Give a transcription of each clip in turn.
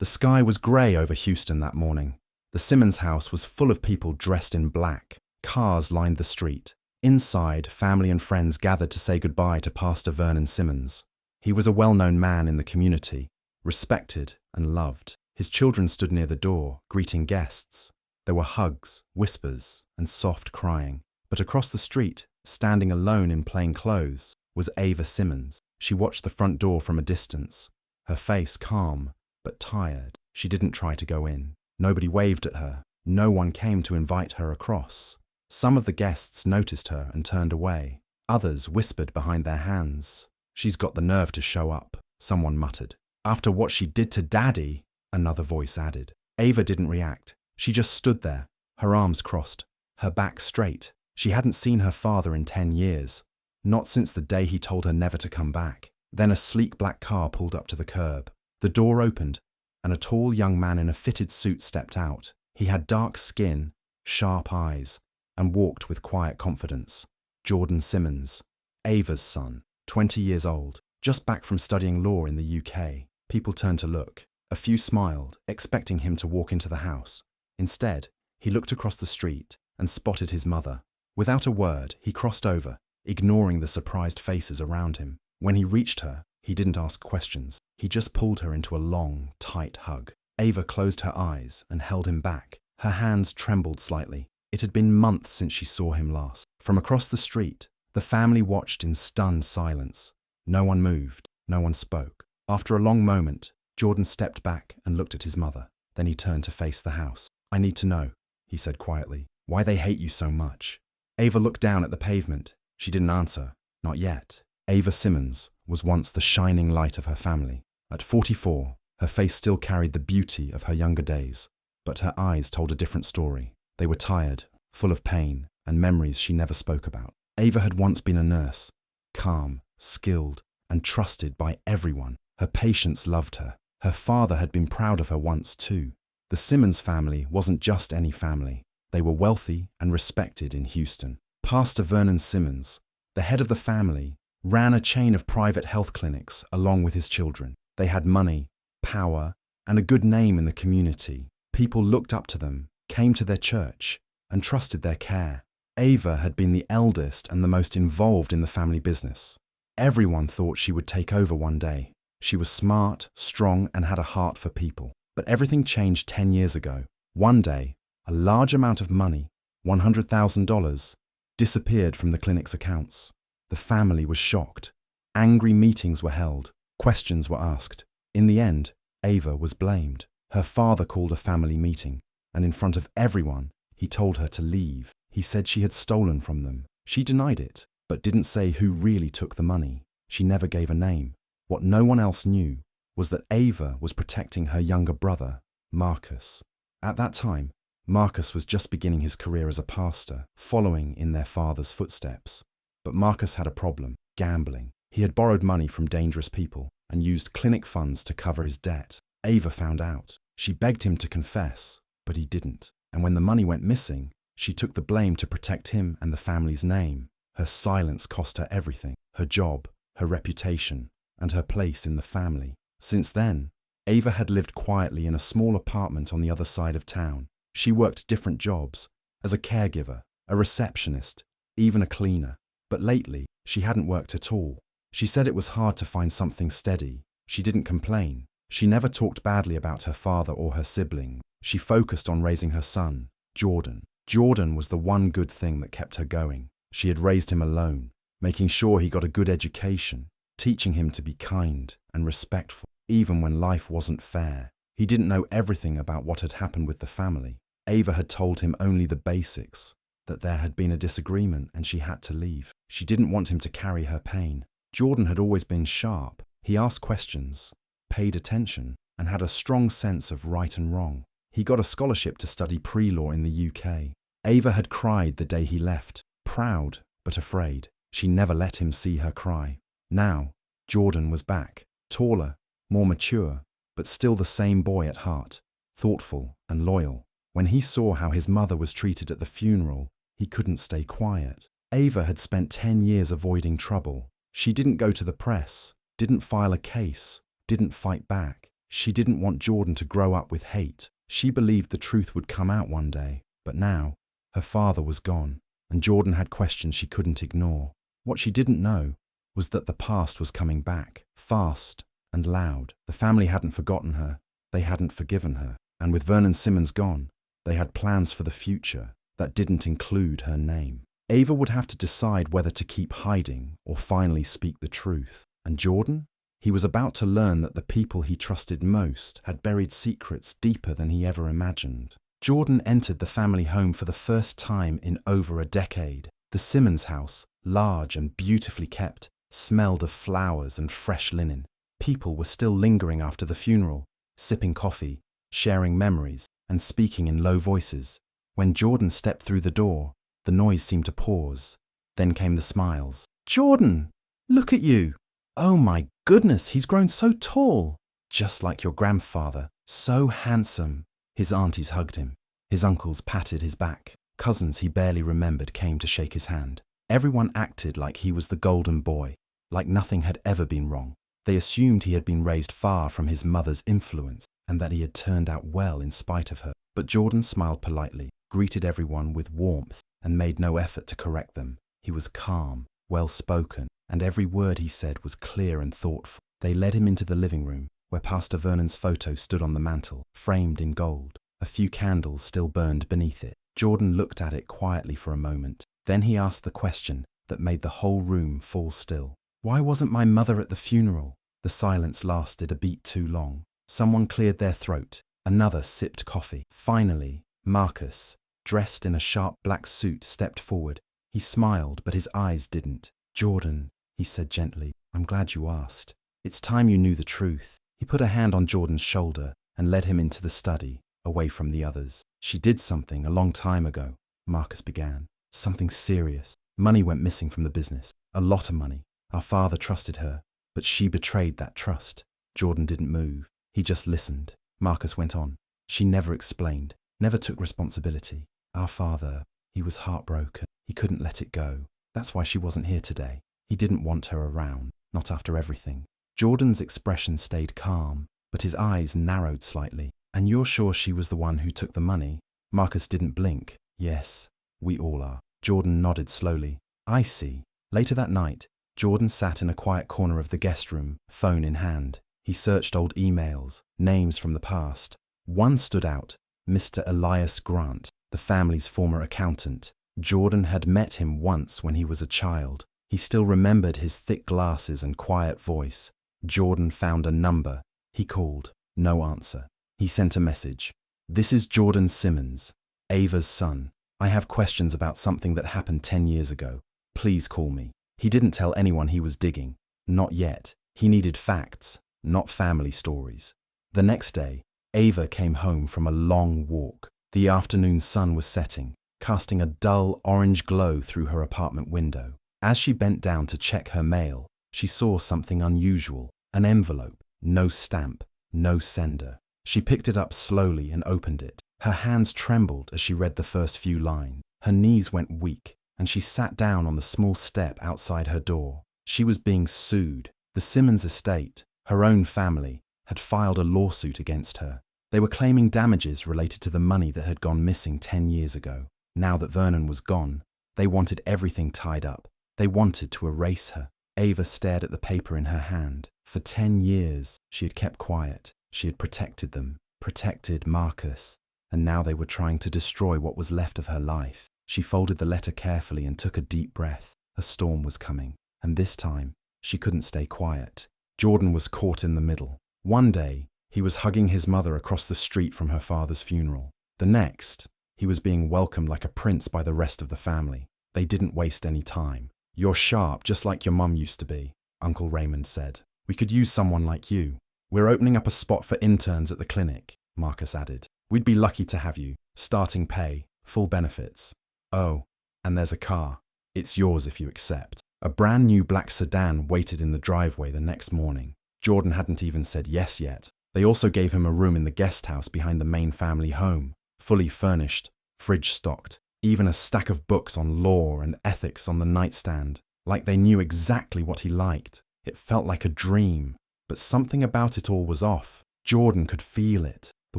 The sky was grey over Houston that morning. The Simmons house was full of people dressed in black. Cars lined the street. Inside, family and friends gathered to say goodbye to Pastor Vernon Simmons. He was a well-known man in the community, respected and loved. His children stood near the door, greeting guests. There were hugs, whispers, and soft crying. But across the street, standing alone in plain clothes, was Ava Simmons. She watched the front door from a distance, her face calm but tired. She didn't try to go in. Nobody waved at her. No one came to invite her across. Some of the guests noticed her and turned away. Others whispered behind their hands. "She's got the nerve to show up," someone muttered. "After what she did to Daddy," another voice added. Ava didn't react. She just stood there, her arms crossed, her back straight. She hadn't seen her father in 10 years, not since the day he told her never to come back. Then a sleek black car pulled up to the curb. The door opened, and a tall young man in a fitted suit stepped out. He had dark skin, sharp eyes, and walked with quiet confidence. Jordan Simmons, Ava's son, 20 years old, just back from studying law in the UK. People turned to look. A few smiled, expecting him to walk into the house. Instead, he looked across the street and spotted his mother. Without a word, he crossed over, ignoring the surprised faces around him. When he reached her, he didn't ask questions. He just pulled her into a long, tight hug. Ava closed her eyes and held him back. Her hands trembled slightly. It had been months since she saw him last. From across the street, the family watched in stunned silence. No one moved. No one spoke. After a long moment, Jordan stepped back and looked at his mother. Then he turned to face the house. "I need to know," he said quietly, "why they hate you so much." Ava looked down at the pavement. She didn't answer. Not yet. Ava Simmons was once the shining light of her family. At 44, her face still carried the beauty of her younger days, but her eyes told a different story. They were tired, full of pain, and memories she never spoke about. Ava had once been a nurse, calm, skilled, and trusted by everyone. Her patients loved her. Her father had been proud of her once too. The Simmons family wasn't just any family. They were wealthy and respected in Houston. Pastor Vernon Simmons, the head of the family, ran a chain of private health clinics along with his children. They had money, power, and a good name in the community. People looked up to them, came to their church, and trusted their care. Ava had been the eldest and the most involved in the family business. Everyone thought she would take over one day. She was smart, strong, and had a heart for people. But everything changed 10 years ago. One day, a large amount of money, $100,000, disappeared from the clinic's accounts. The family was shocked. Angry meetings were held. Questions were asked. In the end, Ava was blamed. Her father called a family meeting, and in front of everyone, he told her to leave. He said she had stolen from them. She denied it, but didn't say who really took the money. She never gave a name. What no one else knew was that Ava was protecting her younger brother, Marcus. At that time, Marcus was just beginning his career as a pastor, following in their father's footsteps. But Marcus had a problem: gambling. He had borrowed money from dangerous people and used clinic funds to cover his debt. Ava found out. She begged him to confess, but he didn't. And when the money went missing, she took the blame to protect him and the family's name. Her silence cost her everything: her job, her reputation, and her place in the family. Since then, Ava had lived quietly in a small apartment on the other side of town. She worked different jobs, as a caregiver, a receptionist, even a cleaner. But lately, she hadn't worked at all. She said it was hard to find something steady. She didn't complain. She never talked badly about her father or her sibling. She focused on raising her son, Jordan. Jordan was the one good thing that kept her going. She had raised him alone, making sure he got a good education, teaching him to be kind and respectful, even when life wasn't fair. He didn't know everything about what had happened with the family. Ava had told him only the basics, that there had been a disagreement and she had to leave. She didn't want him to carry her pain. Jordan had always been sharp. He asked questions, paid attention, and had a strong sense of right and wrong. He got a scholarship to study pre-law in the UK. Ava had cried the day he left, proud but afraid. She never let him see her cry. Now, Jordan was back, taller, more mature, but still the same boy at heart, thoughtful and loyal. When he saw how his mother was treated at the funeral, he couldn't stay quiet. Ava had spent 10 years avoiding trouble. She didn't go to the press, didn't file a case, didn't fight back. She didn't want Jordan to grow up with hate. She believed the truth would come out one day. But now, her father was gone, and Jordan had questions she couldn't ignore. What she didn't know was that the past was coming back, fast and loud. The family hadn't forgotten her. They hadn't forgiven her. And with Vernon Simmons gone, they had plans for the future that didn't include her name. Ava would have to decide whether to keep hiding or finally speak the truth. And Jordan? He was about to learn that the people he trusted most had buried secrets deeper than he ever imagined. Jordan entered the family home for the first time in over a decade. The Simmons house, large and beautifully kept, smelled of flowers and fresh linen. People were still lingering after the funeral, sipping coffee, sharing memories, and speaking in low voices. When Jordan stepped through the door, the noise seemed to pause. Then came the smiles. "Jordan, look at you! Oh my goodness, he's grown so tall! Just like your grandfather, so handsome." His aunties hugged him. His uncles patted his back. Cousins he barely remembered came to shake his hand. Everyone acted like he was the golden boy, like nothing had ever been wrong. They assumed he had been raised far from his mother's influence and that he had turned out well in spite of her. But Jordan smiled politely, greeted everyone with warmth, and made no effort to correct them. He was calm, well-spoken, and every word he said was clear and thoughtful. They led him into the living room, where Pastor Vernon's photo stood on the mantel, framed in gold. A few candles still burned beneath it. Jordan looked at it quietly for a moment. Then he asked the question that made the whole room fall still. "Why wasn't my mother at the funeral?" The silence lasted a beat too long. Someone cleared their throat. Another sipped coffee. Finally, Marcus, dressed in a sharp black suit, stepped forward. He smiled, but his eyes didn't. "Jordan," he said gently, "I'm glad you asked. It's time you knew the truth." He put a hand on Jordan's shoulder and led him into the study, away from the others. "She did something a long time ago," Marcus began. "Something serious. Money went missing from the business. A lot of money. Our father trusted her, but she betrayed that trust." Jordan didn't move. He just listened. Marcus went on. "She never explained, never took responsibility. Our father, he was heartbroken. He couldn't let it go. That's why she wasn't here today. He didn't want her around, not after everything." Jordan's expression stayed calm, but his eyes narrowed slightly. "And you're sure she was the one who took the money?" Marcus didn't blink. "Yes, we all are." Jordan nodded slowly. "I see." Later that night, Jordan sat in a quiet corner of the guest room, phone in hand. He searched old emails, names from the past. One stood out, Mr. Elias Grant, the family's former accountant. Jordan had met him once when he was a child. He still remembered his thick glasses and quiet voice. Jordan found a number. He called. No answer. He sent a message. "This is Jordan Simmons, Ava's son. I have questions about something that happened 10 years ago. Please call me." He didn't tell anyone he was digging. Not yet. He needed facts, not family stories. The next day, Ava came home from a long walk. The afternoon sun was setting, casting a dull orange glow through her apartment window. As she bent down to check her mail, she saw something unusual. An envelope. No stamp. No sender. She picked it up slowly and opened it. Her hands trembled as she read the first few lines. Her knees went weak, and she sat down on the small step outside her door. She was being sued. The Simmons estate, her own family, had filed a lawsuit against her. They were claiming damages related to the money that had gone missing 10 years ago. Now that Vernon was gone, they wanted everything tied up. They wanted to erase her. Ava stared at the paper in her hand. For 10 years, she had kept quiet. She had protected them, protected Marcus, and now they were trying to destroy what was left of her life. She folded the letter carefully and took a deep breath. A storm was coming, and this time, she couldn't stay quiet. Jordan was caught in the middle. One day, he was hugging his mother across the street from her father's funeral. The next, he was being welcomed like a prince by the rest of the family. They didn't waste any time. "You're sharp, just like your mum used to be," Uncle Raymond said. "We could use someone like you. We're opening up a spot for interns at the clinic," Marcus added. "We'd be lucky to have you. Starting pay, full benefits. Oh, and there's a car. It's yours if you accept." A brand new black sedan waited in the driveway the next morning. Jordan hadn't even said yes yet. They also gave him a room in the guest house behind the main family home, fully furnished, fridge stocked, even a stack of books on law and ethics on the nightstand, like they knew exactly what he liked. It felt like a dream, but something about it all was off. Jordan could feel it, the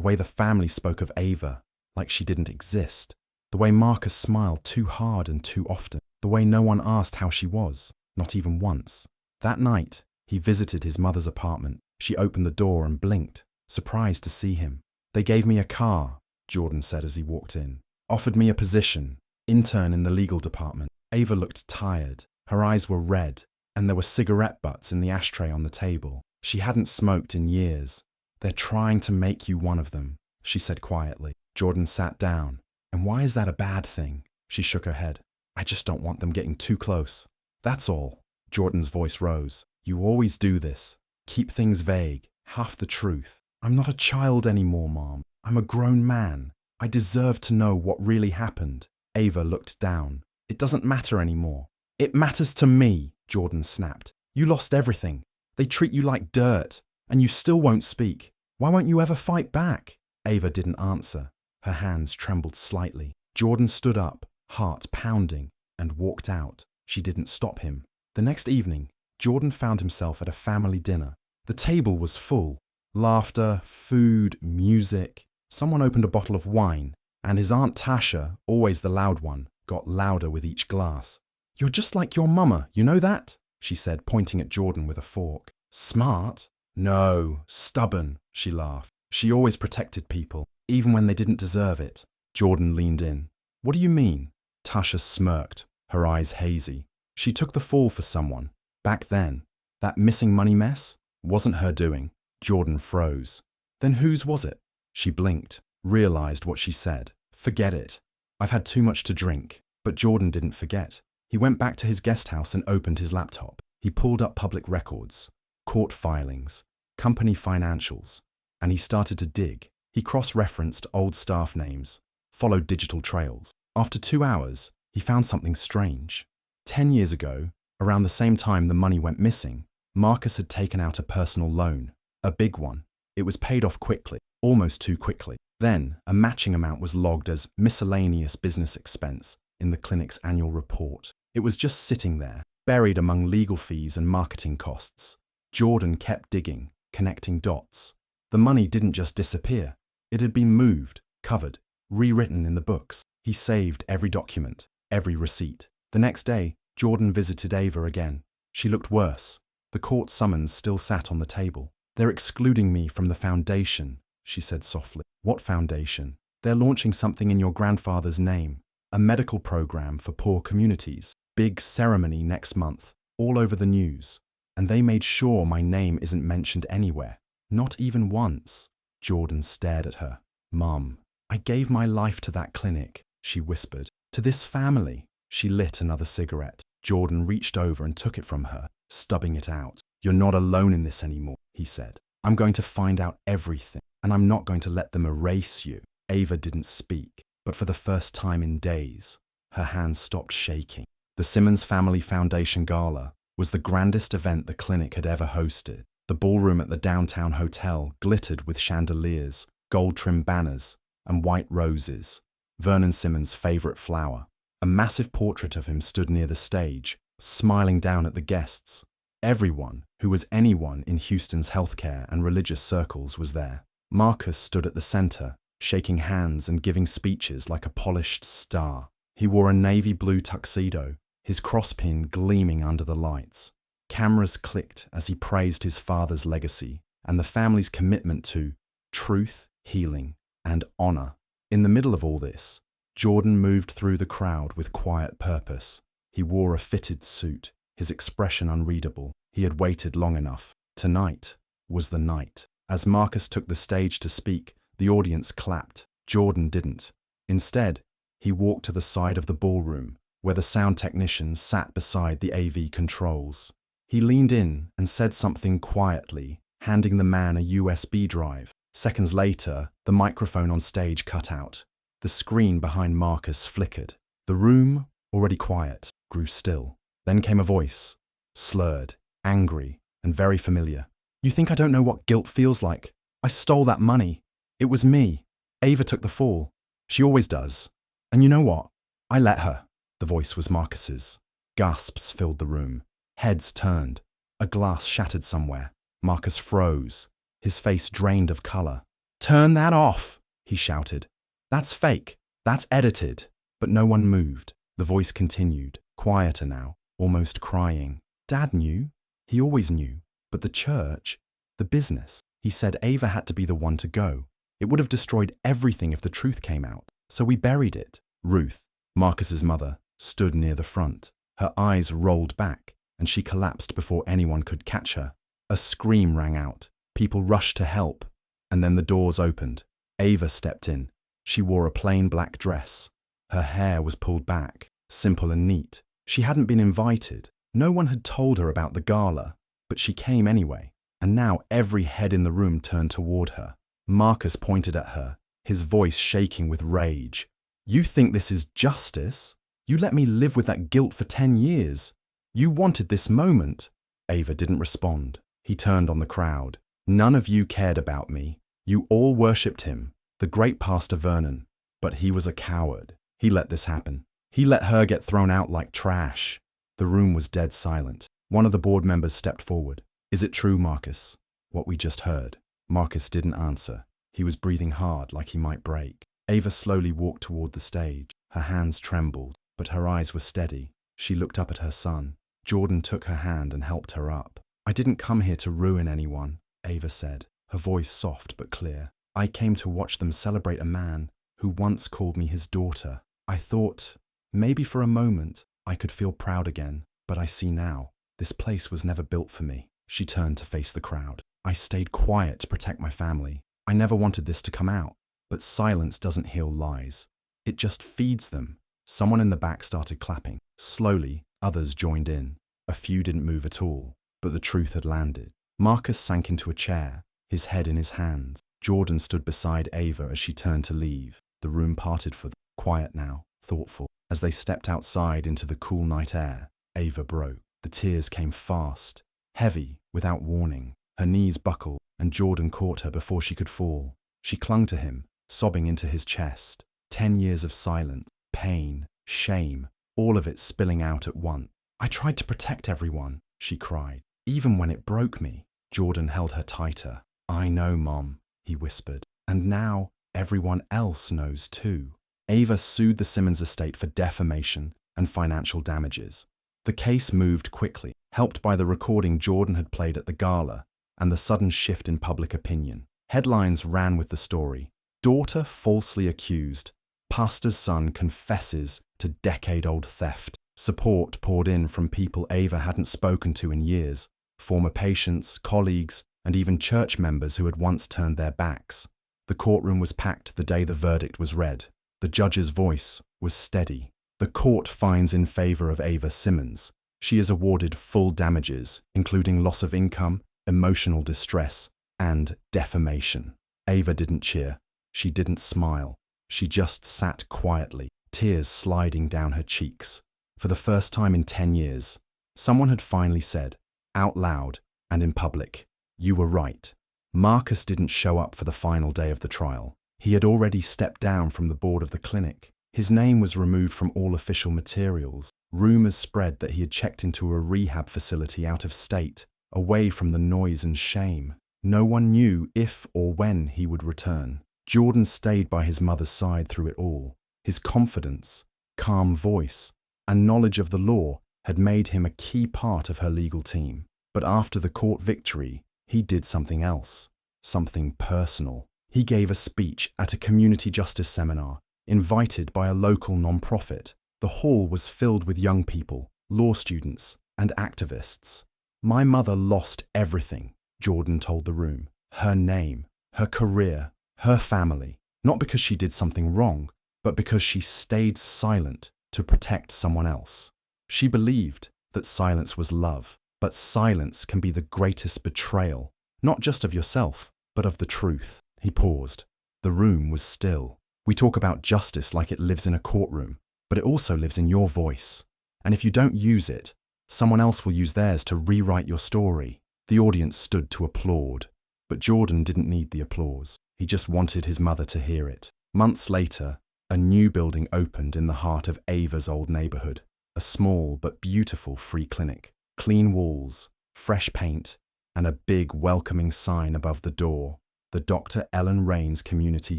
way the family spoke of Ava like she didn't exist, the way Marcus smiled too hard and too often, the way no one asked how she was, not even once. That night, he visited his mother's apartment. She opened the door and blinked, surprised to see him. "They gave me a car," Jordan said as he walked in. "Offered me a position, intern in the legal department." Ava looked tired. Her eyes were red, and there were cigarette butts in the ashtray on the table. She hadn't smoked in years. "They're trying to make you one of them," she said quietly. Jordan sat down. "And why is that a bad thing?" She shook her head. "I just don't want them getting too close. That's all." Jordan's voice rose. "You always do this. Keep things vague, half the truth. I'm not a child anymore, Mom. I'm a grown man. I deserve to know what really happened." Ava looked down. "It doesn't matter anymore." "It matters to me," Jordan snapped. "You lost everything. They treat you like dirt, and you still won't speak. Why won't you ever fight back?" Ava didn't answer. Her hands trembled slightly. Jordan stood up, heart pounding, and walked out. She didn't stop him. The next evening, Jordan found himself at a family dinner. The table was full. Laughter, food, music. Someone opened a bottle of wine, and his Aunt Tasha, always the loud one, got louder with each glass. "You're just like your mama, you know that?" she said, pointing at Jordan with a fork. "Smart?" "No, stubborn," she laughed. "She always protected people, even when they didn't deserve it." Jordan leaned in. "What do you mean?" Tasha smirked, her eyes hazy. "She took the fall for someone. Back then, that missing money mess wasn't her doing." Jordan froze. "Then whose was it?" She blinked, realized what she said. "Forget it. I've had too much to drink." But Jordan didn't forget. He went back to his guest house and opened his laptop. He pulled up public records, court filings, company financials, and he started to dig. He cross-referenced old staff names, followed digital trails. After 2 hours, he found something strange. 10 years ago, around the same time the money went missing, Marcus had taken out a personal loan, a big one. It was paid off quickly, almost too quickly. Then, a matching amount was logged as miscellaneous business expense in the clinic's annual report. It was just sitting there, buried among legal fees and marketing costs. Jordan kept digging, connecting dots. The money didn't just disappear. It had been moved, covered, rewritten in the books. He saved every document, every receipt. The next day, Jordan visited Ava again. She looked worse. The court summons still sat on the table. "They're excluding me from the foundation," she said softly. "What foundation?" "They're launching something in your grandfather's name. A medical program for poor communities. Big ceremony next month, all over the news. And they made sure my name isn't mentioned anywhere. Not even once." Jordan stared at her. "Mum, I gave my life to that clinic," she whispered. "To this family." She lit another cigarette. Jordan reached over and took it from her, stubbing it out. "You're not alone in this anymore," he said. "I'm going to find out everything, and I'm not going to let them erase you." Ava didn't speak, but for the first time in days, her hands stopped shaking. The Simmons Family Foundation Gala was the grandest event the clinic had ever hosted. The ballroom at the downtown hotel glittered with chandeliers, gold-trimmed banners, and white roses, Vernon Simmons' favorite flower. A massive portrait of him stood near the stage, smiling down at the guests. Everyone who was anyone in Houston's healthcare and religious circles was there. Marcus stood at the center, shaking hands and giving speeches like a polished star. He wore a navy blue tuxedo, his crosspin gleaming under the lights. Cameras clicked as he praised his father's legacy and the family's commitment to truth, healing, and honor. In the middle of all this, Jordan moved through the crowd with quiet purpose. He wore a fitted suit, his expression unreadable. He had waited long enough. Tonight was the night. As Marcus took the stage to speak, the audience clapped. Jordan didn't. Instead, he walked to the side of the ballroom, where the sound technician sat beside the AV controls. He leaned in and said something quietly, handing the man a USB drive. Seconds later, the microphone on stage cut out. The screen behind Marcus flickered. The room, already quiet, grew still. Then came a voice, slurred, angry, and very familiar. "You think I don't know what guilt feels like? I stole that money. It was me. Ava took the fall. She always does. And you know what? I let her." The voice was Marcus's. Gasps filled the room. Heads turned. A glass shattered somewhere. Marcus froze. his face drained of color. "Turn that off!" he shouted. "That's fake. That's edited." But no one moved. The voice continued, quieter now, almost crying. "Dad knew. He always knew. But the church, the business, he said Ava had to be the one to go. It would have destroyed everything if the truth came out. So we buried it." Ruth, Marcus's mother, stood near the front. Her eyes rolled back, and she collapsed before anyone could catch her. A scream rang out. People rushed to help, and then the doors opened. Ava stepped in. She wore a plain black dress. Her hair was pulled back, simple and neat. She hadn't been invited. No one had told her about the gala, but she came anyway, and now every head in the room turned toward her. Marcus pointed at her, his voice shaking with rage. "You think this is justice? You let me live with that guilt for 10 years. You wanted this moment." Ava didn't respond. He turned on the crowd. "None of you cared about me. You all worshipped him, the great Pastor Vernon. But he was a coward. He let this happen. He let her get thrown out like trash." The room was dead silent. One of the board members stepped forward. "Is it true, Marcus, what we just heard?" Marcus didn't answer. He was breathing hard, like he might break. Ava slowly walked toward the stage. Her hands trembled, but her eyes were steady. She looked up at her son. Jordan took her hand and helped her up. "I didn't come here to ruin anyone," Ava said, her voice soft but clear. "I came to watch them celebrate a man who once called me his daughter. I thought, maybe for a moment, I could feel proud again, but I see now. This place was never built for me." She turned to face the crowd. "I stayed quiet to protect my family. I never wanted this to come out. But silence doesn't heal lies. It just feeds them." Someone in the back started clapping. Slowly, others joined in. A few didn't move at all, but the truth had landed. Marcus sank into a chair, his head in his hands. Jordan stood beside Ava as she turned to leave. The room parted for them, quiet now, thoughtful. As they stepped outside into the cool night air, Ava broke. The tears came fast, heavy, without warning. Her knees buckled, and Jordan caught her before she could fall. She clung to him, sobbing into his chest. 10 years of silence, pain, shame, all of it spilling out at once. "I tried to protect everyone," she cried, "even when it broke me." Jordan held her tighter. "I know, Mom," he whispered. "And now everyone else knows too." Ava sued the Simmons estate for defamation and financial damages. The case moved quickly, helped by the recording Jordan had played at the gala and the sudden shift in public opinion. Headlines ran with the story. "Daughter falsely accused. Pastor's son confesses to decade-old theft." Support poured in from people Ava hadn't spoken to in years, former patients, colleagues, and even church members who had once turned their backs. The courtroom was packed the day the verdict was read. The judge's voice was steady. "The court finds in favor of Ava Simmons. She is awarded full damages, including loss of income, emotional distress, and defamation." Ava didn't cheer. She didn't smile. She just sat quietly, tears sliding down her cheeks. For the first time in 10 years, someone had finally said, out loud and in public, "You were right." Marcus didn't show up for the final day of the trial. He had already stepped down from the board of the clinic. His name was removed from all official materials. Rumors spread that he had checked into a rehab facility out of state, away from the noise and shame. No one knew if or when he would return. Jordan stayed by his mother's side through it all. His confidence, calm voice, and knowledge of the law had made him a key part of her legal team. But after the court victory, he did something else, something personal. He gave a speech at a community justice seminar, invited by a local non-profit. The hall was filled with young people, law students, and activists. "My mother lost everything," Jordan told the room. "Her name, her career, her family. Not because she did something wrong, but because she stayed silent to protect someone else. She believed that silence was love, but silence can be the greatest betrayal, not just of yourself, but of the truth." He paused. The room was still. We talk about justice like it lives in a courtroom, but it also lives in your voice. And if you don't use it, someone else will use theirs to rewrite your story. The audience stood to applaud, but Jordan didn't need the applause. He just wanted his mother to hear it. Months later, a new building opened in the heart of Ava's old neighborhood. A small but beautiful free clinic. Clean walls, fresh paint, and a big welcoming sign above the door, the Dr. Ellen Raines Community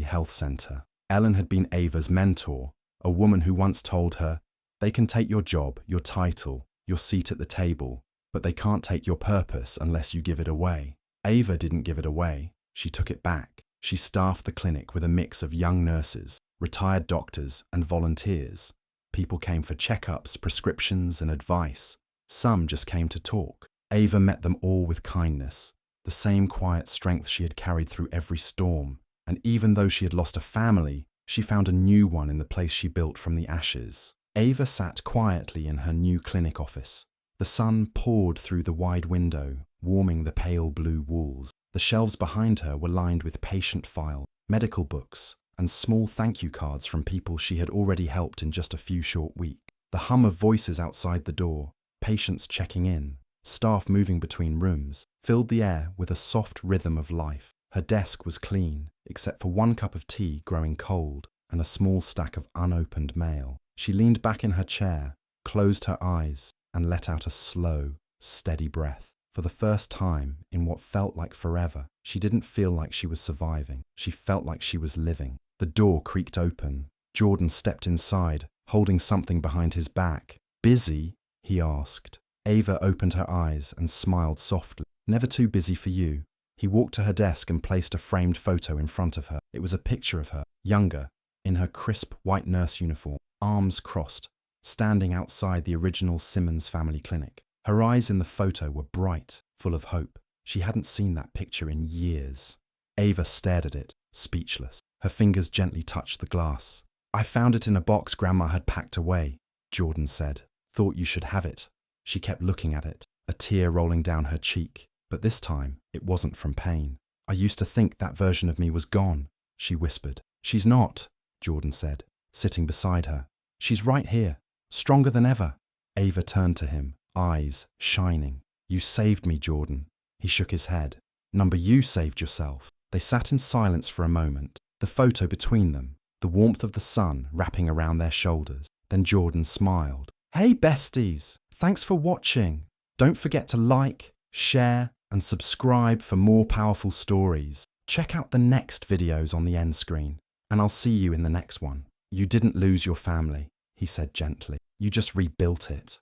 Health Center. Ellen had been Ava's mentor, a woman who once told her, "They can take your job, your title, your seat at the table, but they can't take your purpose unless you give it away." Ava didn't give it away, she took it back. She staffed the clinic with a mix of young nurses, retired doctors, and volunteers. People came for checkups, prescriptions, and advice. Some just came to talk. Ava met them all with kindness, the same quiet strength she had carried through every storm. And even though she had lost a family, she found a new one in the place she built from the ashes. Ava sat quietly in her new clinic office. The sun poured through the wide window, warming the pale blue walls. The shelves behind her were lined with patient files, medical books, and small thank you cards from people she had already helped in just a few short weeks. The hum of voices outside the door, patients checking in, staff moving between rooms, filled the air with a soft rhythm of life. Her desk was clean, except for one cup of tea growing cold and a small stack of unopened mail. She leaned back in her chair, closed her eyes, and let out a slow, steady breath. For the first time, in what felt like forever, she didn't feel like she was surviving. She felt like she was living. The door creaked open. Jordan stepped inside, holding something behind his back. "Busy?" he asked. Ava opened her eyes and smiled softly. "Never too busy for you." He walked to her desk and placed a framed photo in front of her. It was a picture of her, younger, in her crisp white nurse uniform, arms crossed, standing outside the original Simmons family clinic. Her eyes in the photo were bright, full of hope. She hadn't seen that picture in years. Ava stared at it, speechless. Her fingers gently touched the glass. "I found it in a box Grandma had packed away," Jordan said. "Thought you should have it." She kept looking at it, a tear rolling down her cheek. But this time, it wasn't from pain. "I used to think that version of me was gone," she whispered. "She's not," Jordan said, sitting beside her. "She's right here, stronger than ever." Ava turned to him, eyes shining. "You saved me, Jordan." He shook his head. "Number, you saved yourself." They sat in silence for a moment, the photo between them, the warmth of the sun wrapping around their shoulders. Then Jordan smiled. "Hey besties, thanks for watching. Don't forget to like, share, and subscribe for more powerful stories. Check out the next videos on the end screen, and I'll see you in the next one. You didn't lose your family," he said gently. "You just rebuilt it."